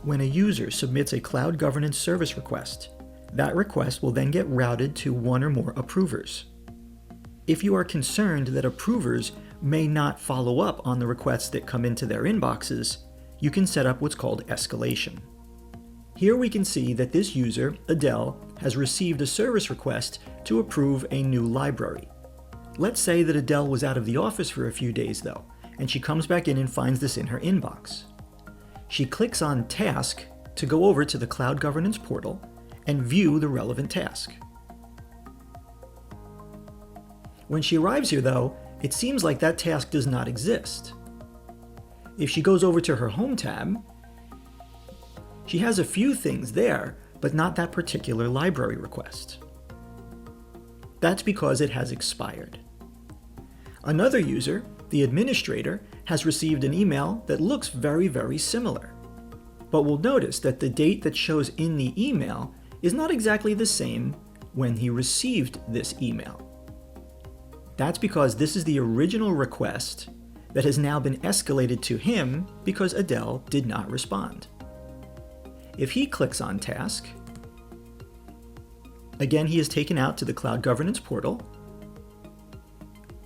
When a user submits a Cloud Governance Service request, that request will then get routed to one or more approvers. If you are concerned that approvers may not follow up on the requests that come into their inboxes, you can set up what's called escalation. Here we can see that this user, Adele, has received a service request to approve a new library. Let's say that Adele was out of the office for a few days though, and she comes back in and finds this in her inbox. She clicks on Task to go over to the Cloud Governance portal and view the relevant task. When she arrives here though, it seems like that task does not exist. If she goes over to her Home tab, she has a few things there, but not that particular library request. That's because it has expired. Another user, the administrator, has received an email that looks very, very similar. But we'll notice that the date that shows in the email is not exactly the same when he received this email. That's because this is the original request that has now been escalated to him because Adele did not respond. If he clicks on Task, again he is taken out to the Cloud Governance portal,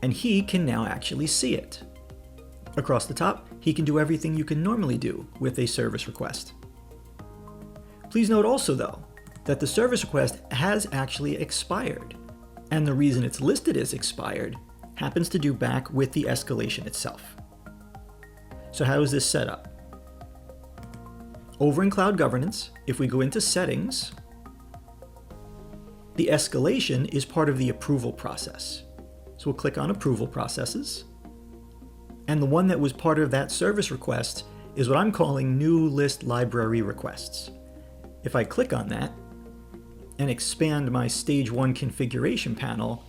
and he can now actually see it. Across the top, he can do everything you can normally do with a service request. Please note also though, that the service request has actually expired, and the reason it's listed as expired happens to do back with the escalation itself. So how is this set up? Over in Cloud Governance, if we go into Settings, the escalation is part of the approval process. So we'll click on Approval Processes, and the one that was part of that service request is what I'm calling New List Library Requests. If I click on that and expand my Stage 1 configuration panel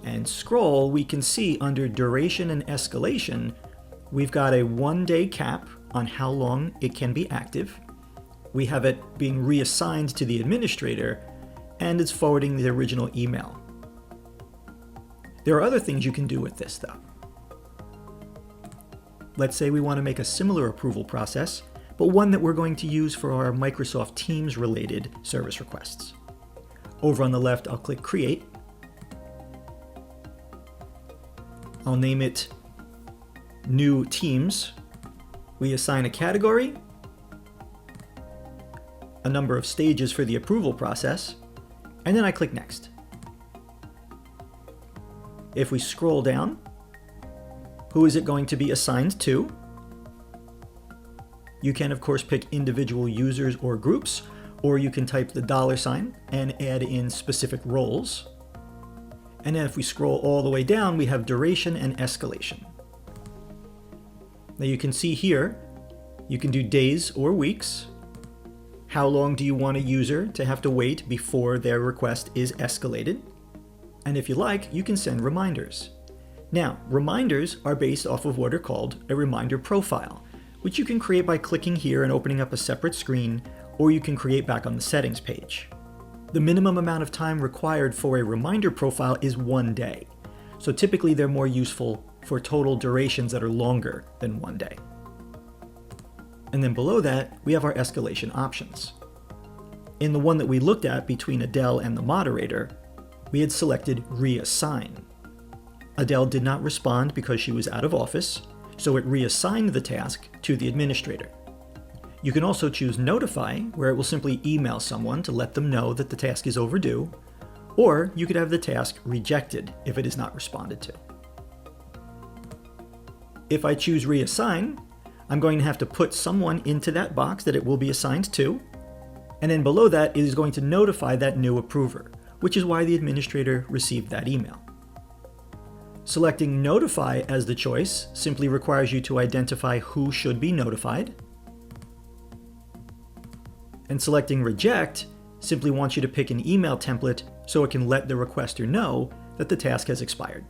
and scroll, we can see under Duration and Escalation, we've got a 1-day cap on how long it can be active. We have it being reassigned to the administrator, and it's forwarding the original email. There are other things you can do with this though. Let's say we want to make a similar approval process, but one that we're going to use for our Microsoft Teams related service requests. Over on the left, I'll click Create. I'll name it New Teams. We assign a category, a number of stages for the approval process, and then I click Next. If we scroll down, who is it going to be assigned to? You can of course pick individual users or groups, or you can type the $sign and add in specific roles. And then if we scroll all the way down, we have Duration and Escalation. Now you can see here, you can do days or weeks. How long do you want a user to have to wait before their request is escalated? And if you like, you can send reminders. Now, reminders are based off of what are called a reminder profile, which you can create by clicking here and opening up a separate screen, or you can create back on the settings page. The minimum amount of time required for a reminder profile is 1 day. So typically they're more useful for total durations that are longer than 1 day. And then below that, we have our escalation options. In the one that we looked at between Adele and the moderator, we had selected Reassign. Adele did not respond because she was out of office, so it reassigned the task to the administrator. You can also choose Notify, where it will simply email someone to let them know that the task is overdue, or you could have the task rejected if it is not responded to. If I choose Reassign, I'm going to have to put someone into that box that it will be assigned to, and then below that it is going to notify that new approver, which is why the administrator received that email. Selecting Notify as the choice simply requires you to identify who should be notified, and selecting Reject simply wants you to pick an email template so it can let the requester know that the task has expired.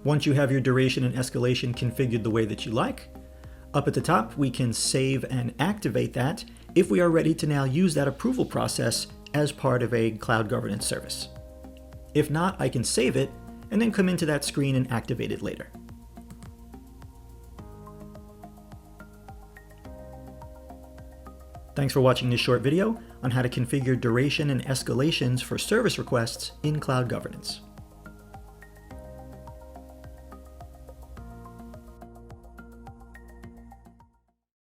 Once you have your duration and escalation configured the way that you like, up at the top we can save and activate that if we are ready to now use that approval process as part of a cloud governance service. If not, I can save it and then come into that screen and activate it later. Thanks for watching this short video on how to configure duration and escalations for service requests in Cloud Governance.